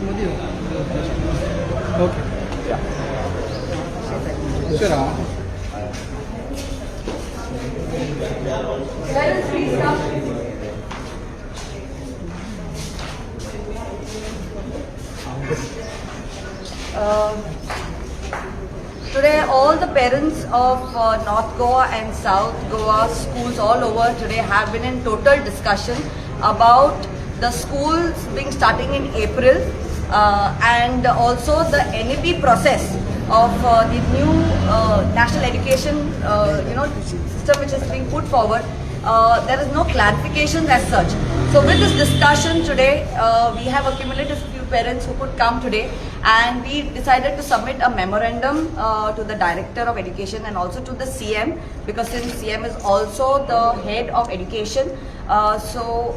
Okay. Yeah. Sure. Parents, please come. Today, all the parents of North Goa and South Goa schools all over today have been in total discussion about the schools being starting in April and also the NEP process of the new national education system which is being put forward. There is no clarification as such. So with this discussion today, we have accumulated few parents who could come today, and we decided to submit a memorandum to the Director of Education and also to the CM, because since CM is also the head of education. So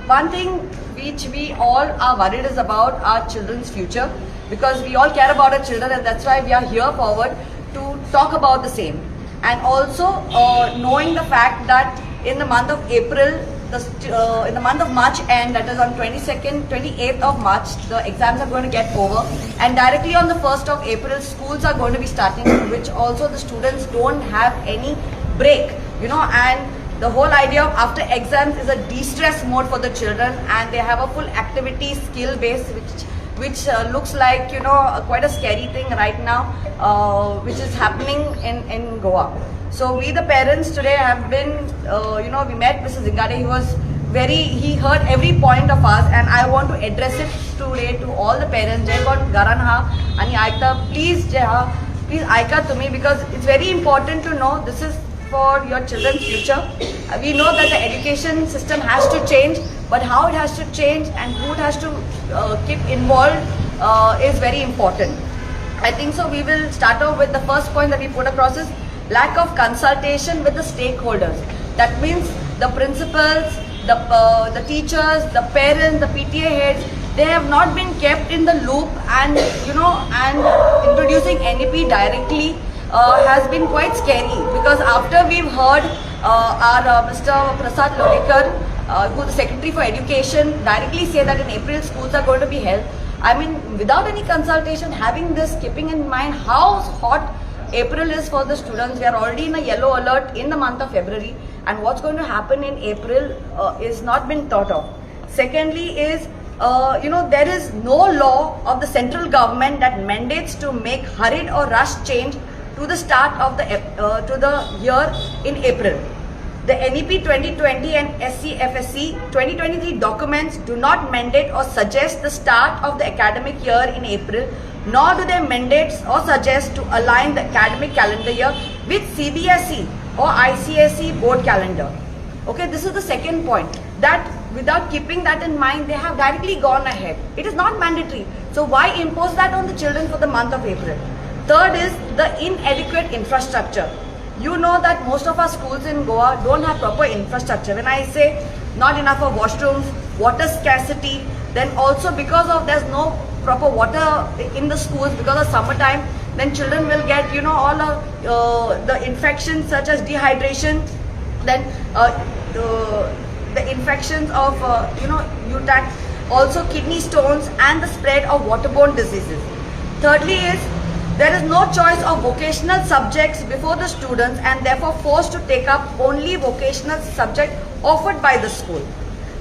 one thing which we all are worried is about our children's future, because we all care about our children, and that's why we are here forward to talk about the same. And also knowing the fact that in the month of April, in the month of March end, that is on 28th of March, the exams are going to get over, and directly on the 1st of April, schools are going to be starting, which also the students don't have any break, and the whole idea of after exams is a de-stress mode for the children, and they have a full activity skill base, which looks like quite a scary thing right now, which is happening in Goa. So we the parents today have been, we met Mr. Zingade. He heard every point of us, and I want to address it today to all the parents. Jai God Garan ha ani aika, please aika to me, because it's very important to know this is for your children's future. We know that the education system has to change, but how it has to change and who it has to keep involved is very important. I think so. We will start off with the first point that we put across is lack of consultation with the stakeholders. That means the principals, the teachers, the parents, the PTA heads, they have not been kept in the loop, and and introducing NEP directly has been quite scary, because after we've heard our Mr. Prasad Lodekar, who is the Secretary for Education, directly say that in April schools are going to be held. I mean, without any consultation, having this, keeping in mind how hot April is for the students. We are already in a yellow alert in the month of February, and what's going to happen in April is not been thought of. Secondly is, there is no law of the central government that mandates to make hurried or rushed change to the start of the year in April. The NEP 2020 and SCFSC 2023 documents do not mandate or suggest the start of the academic year in April, nor do they mandate or suggest to align the academic calendar year with CBSE or ICSE board calendar. Okay, this is the second point, that without keeping that in mind, they have directly gone ahead. It is not mandatory. So why impose that on the children for the month of April? Third is the inadequate infrastructure. You know that most of our schools in Goa don't have proper infrastructure. When I say not enough of washrooms, water scarcity, then also because of there's no proper water in the schools because of summertime, then children will get all the infections such as dehydration, then the infections of UTAC, also kidney stones, and the spread of waterborne diseases. Thirdly is, there is no choice of vocational subjects before the students, and therefore forced to take up only vocational subject offered by the school.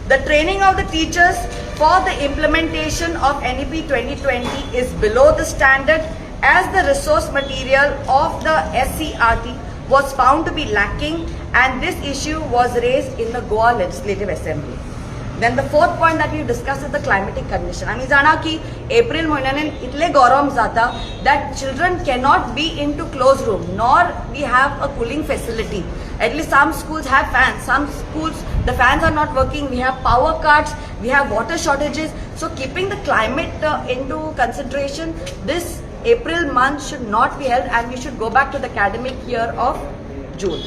The training of the teachers for the implementation of NEP 2020 is below the standard, as the resource material of the SCRT was found to be lacking, and this issue was raised in the Goa Legislative Assembly. Then the fourth point that we discussed is the climatic condition. आम्ही जाणा की April म्हयन्यान इतले गरम जाता that children cannot be into closed room, nor we have a cooling facility. At least some schools have fans, some schools the fans are not working, we have power cuts, we have water shortages. So keeping the climate into consideration, this April month should not be held, and we should go back to the academic year of June.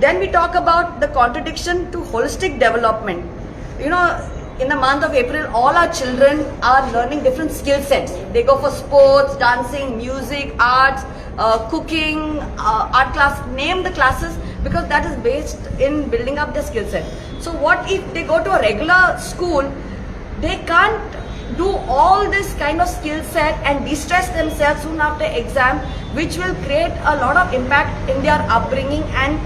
Then we talk about the contradiction to holistic development. In the month of April, all our children are learning different skill sets. They go for sports, dancing, music, arts, cooking, art class, name the classes, because that is based in building up their skill set. So what if they go to a regular school, they can't do all this kind of skill set and de-stress themselves soon after exam, which will create a lot of impact in their upbringing and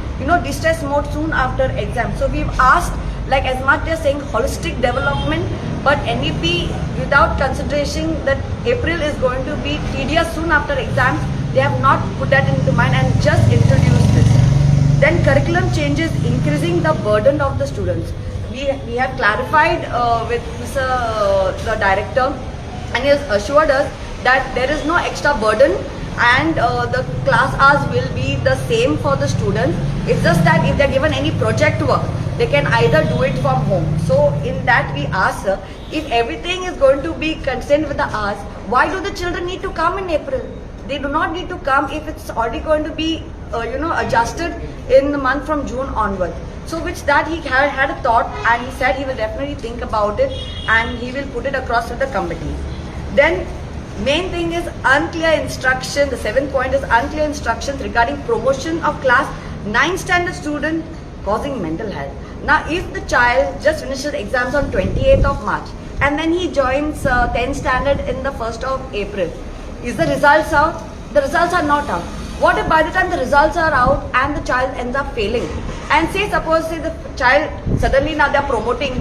de-stress mode soon after exam. So we've asked, like as much they're saying holistic development, but NEP without consideration that April is going to be tedious soon after exams, they have not put that into mind and just introduced this. Then curriculum changes, increasing the burden of the students. We have clarified with the director, and he has assured us that there is no extra burden and the class hours will be the same for the students. It's just that if they're given any project work, they can either do it from home. So in that we ask, if everything is going to be consistent with the hours, why do the children need to come in April? They do not need to come if it's already going to be adjusted in the month from June onward. So which that he had a thought, and he said he will definitely think about it and he will put it across to the committee. Then main thing is unclear instruction. The 7th point is unclear instructions regarding promotion of class 9 standard student causing mental health. Now if the child just finishes exams on 28th of March and then he joins 10th standard in the 1st of April, is the results out? The results are not out. What if by the time the results are out and the child ends up failing? And say the child suddenly now they are promoting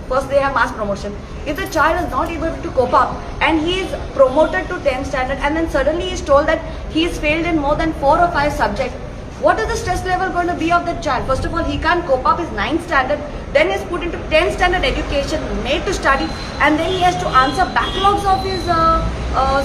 first they have mass promotion. If the child is not able to cope up and he is promoted to 10th standard and then suddenly he is told that he is failed in more than 4 or 5 subjects, what is the stress level going to be of the child? First of all, he can't cope up his 9th standard, then he is put into 10th standard education, made to study, and then he has to answer backlogs of his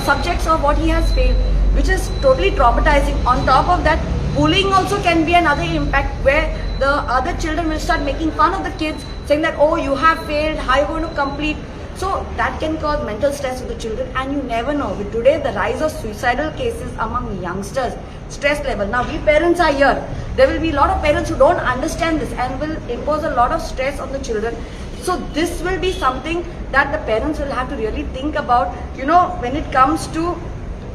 subjects of what he has failed, which is totally traumatizing. On top of that, bullying also can be another impact where the other children will start making fun of the kids, saying that, oh, you have failed, how are you going to complete? So that can cause mental stress to the children, and you never know. With today, the rise of suicidal cases among youngsters, stress level. Now we parents are here. There will be a lot of parents who don't understand this and will impose a lot of stress on the children. So this will be something that the parents will have to really think about, when it comes to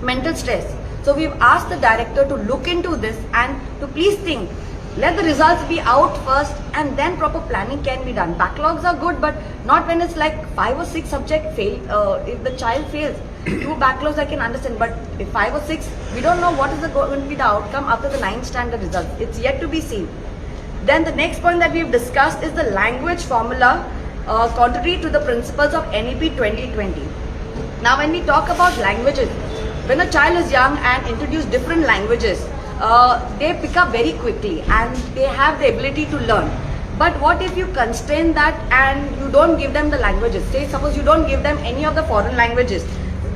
mental stress. So we've asked the director to look into this and to please think, let the results be out first and then proper planning can be done. Backlogs are good, but not when it's like 5 or 6 subject fail. If the child fails, 2 backlogs I can understand, but if 5 or 6, we don't know what is going to be the outcome after the 9th standard result. It's yet to be seen. Then the next point that we've discussed is the language formula, contrary to the principles of NEP 2020. Now when we talk about languages, when a child is young and introduce different languages, they pick up very quickly and they have the ability to learn. But what if you constrain that and you don't give them the languages? Say suppose you don't give them any of the foreign languages,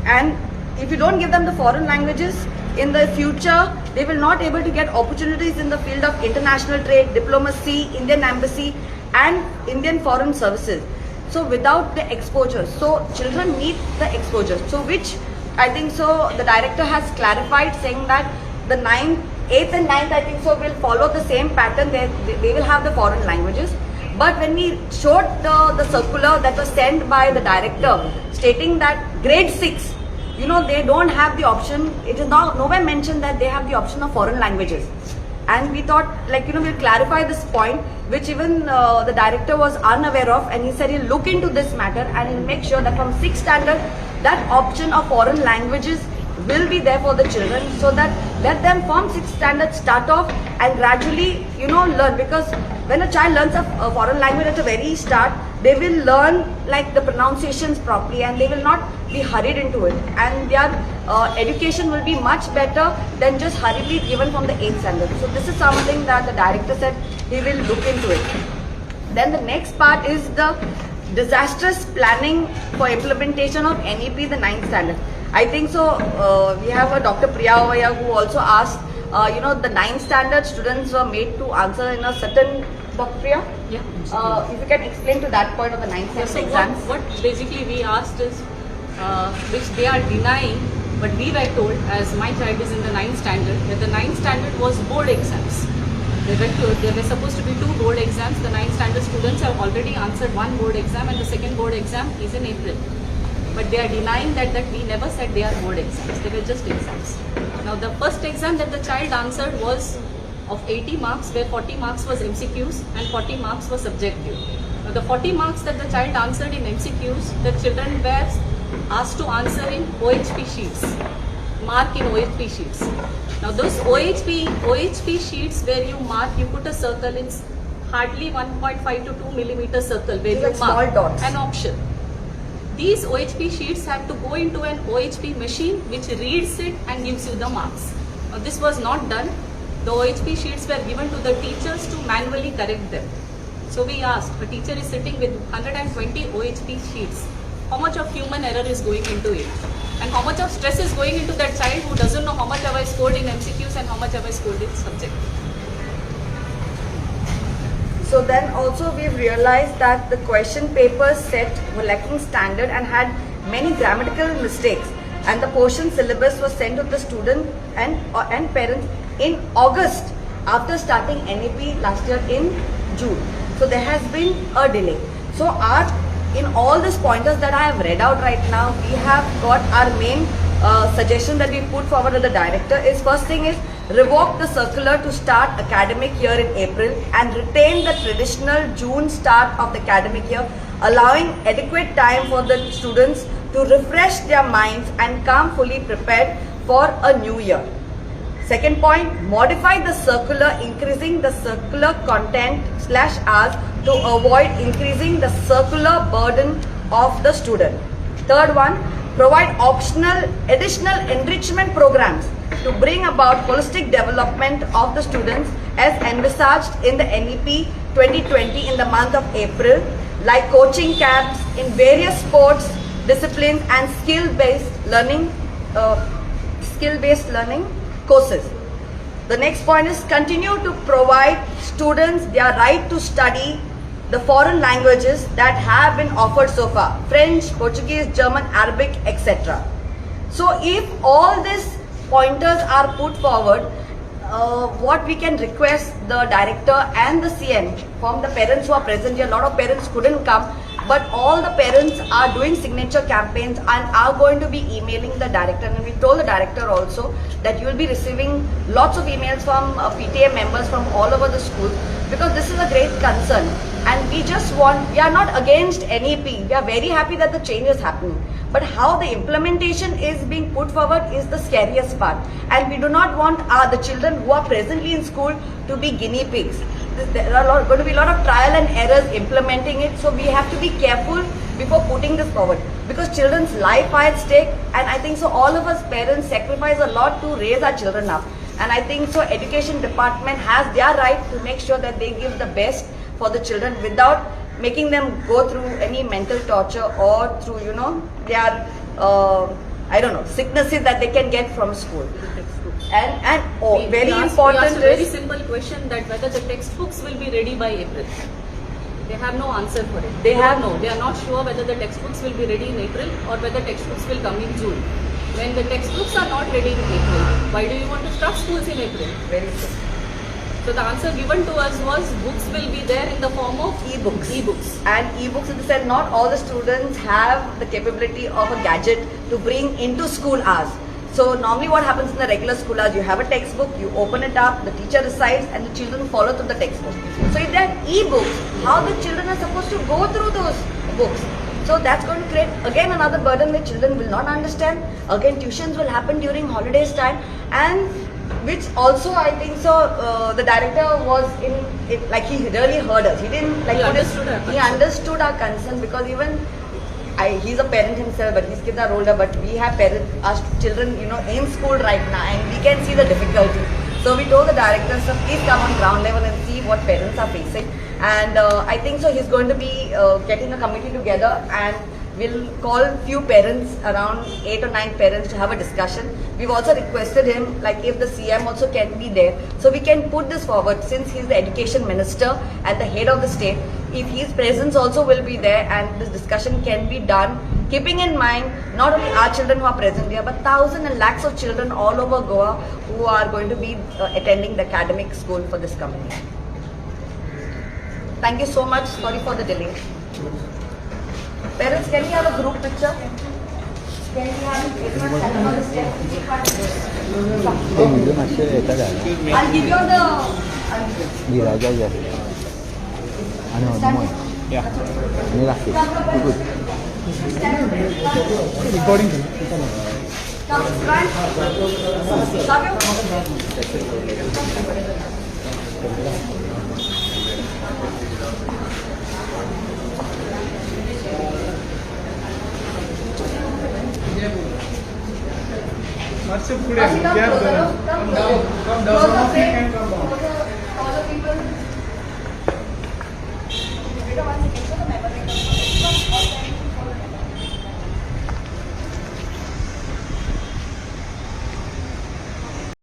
and if you don't give them the foreign languages, in the future they will not able to get opportunities in the field of international trade, diplomacy, Indian embassy and Indian foreign services. So without the exposure, so children need the exposure. So which I think so the director has clarified, saying that the 8th and 9th I think so will follow the same pattern. They will have the foreign languages. But when we showed the circular that was sent by the director stating that grade 6, they don't have the option, it is nowhere mentioned that they have the option of foreign languages. And we thought, we'll clarify this point, which even the director was unaware of, and he said he'll look into this matter and he'll make sure that from 6th standard, that option of foreign languages will be there for the children, so that let them from 6th standard start off and gradually, learn. Because when a child learns a foreign language at the very start, they will learn like the pronunciations properly and they will not be hurried into it. And their education will be much better than just hurriedly given from the 8th standard. So this is something that the director said he will look into it. Then the next part is the disastrous planning for implementation of NEP, the 9th standard. I think so, we have a Dr. Priya over here who also asked, the 9th standard students were made to answer in a certain, Dr. Priya? Yeah. If you can explain to that point of the 9th standard So exams. what basically we asked is, which they are denying, but we were told, as my child is in the 9th standard, that the 9th standard was board exams. There were supposed to be 2 board exams. The 9th standard students have already answered 1 board exam and the second board exam is in April. But they are denying that we never said they are board exams. They were just exams. Now the first exam that the child answered was of 80 marks, where 40 marks was MCQs and 40 marks was subjective. Now The 40 marks that the child answered in MCQs, the children were asked to answer in OHP sheets, mark in OHP sheets. Now those OHP sheets where you mark, you put a circle, it's hardly 1.5 to 2 millimeter circle where These you like mark small dots. an option. These OHP sheets have to go into an OHP machine which reads it and gives you the marks. Now this was not done. The OHP sheets were given to the teachers to manually correct them. So we asked, a teacher is sitting with 120 OHP sheets. How much of human error is going into it? And how much of stress is going into that child who doesn't know how much have I scored in MCQs and how much have I scored in subject? So then also we've realized that the question papers set were lacking standard and had many grammatical mistakes, and the portion syllabus was sent to the student and parents in August after starting NEP last year in June. So there has been a delay. So in all these pointers that I have read out right now, we have got our main suggestion that we put forward to the director is, first thing is, revoke the circular to start academic year in April and retain the traditional June start of the academic year, allowing adequate time for the students to refresh their minds and come fully prepared for a new year. Second point, modify the circular, increasing the circular content / hours to avoid increasing the circular burden of the student. Third one, provide optional additional enrichment programs to bring about holistic development of the students as envisaged in the NEP 2020 in the month of April, like coaching camps in various sports, disciplines and skill-based learning courses. The next point is continue to provide students their right to study the foreign languages that have been offered so far: French, Portuguese, German, Arabic, etc. So if all these pointers are put forward, what we can request the director and the CM from the parents who are present here. A lot of parents couldn't come, but all the parents are doing signature campaigns and are going to be emailing the director, and we told the director also that you will be receiving lots of emails from PTA members from all over the school, because this is a great concern and we are not against NEP. We are very happy that the change is happening, but how the implementation is being put forward is the scariest part, and we do not want the children who are presently in school to be guinea pigs. There are going to be a lot of trial and errors implementing it, so we have to be careful before putting this forward, because children's life are at stake, and I think so all of us parents sacrifice a lot to raise our children up, and I think so education department has their right to make sure that they give the best for the children without making them go through any mental torture or through their sicknesses that they can get from school. Very important we asked a very is simple question, that whether the textbooks will be ready by April. They have no answer for it. They are not sure whether the textbooks will be ready in April or whether textbooks will come in June. When the textbooks are not ready in April, why do you want to start schools in April? very simple. So the answer given to us was books will be there in the form of E-books. E-books. And e-books in the sense, not all the students have the capability of a gadget to bring into school hours. So normally what happens in the regular school hours, you have a textbook, you open it up, the teacher recites and the children follow through the textbook. So if there are e-books, how the children are supposed to go through those books? So that's going to create again another burden where children will not understand. Again, tuitions will happen during holidays time, and which also I think so the director was like he really heard us. He didn't like he understood our concern, because even he's a parent himself, but his kids are older, but we have our children in school right now, and we can see the difficulty. So we told the director, so please come on ground level and see what parents are facing. And I think so he's going to be getting a committee together, and we'll call few parents, around 8 or 9 parents, to have a discussion. We've also requested him, like if the CM also can be there, so we can put this forward, since he's the education minister at the head of the state. If his presence also will be there, and this discussion can be done, keeping in mind not only our children who are present here, but thousands and lakhs of children all over Goa who are going to be attending the academic school for this coming year. Thank you so much. Sorry for the delay. Parents, can we have a group picture? Can we have everyone stand on the step? I'll give you the... Stand. Yeah. Inilah. Good. Recording. Come front. Savio. What's up today? Come closer. Come down. Come Closer, down. friend. Come down. Closer, people. Wait a 1 second. So the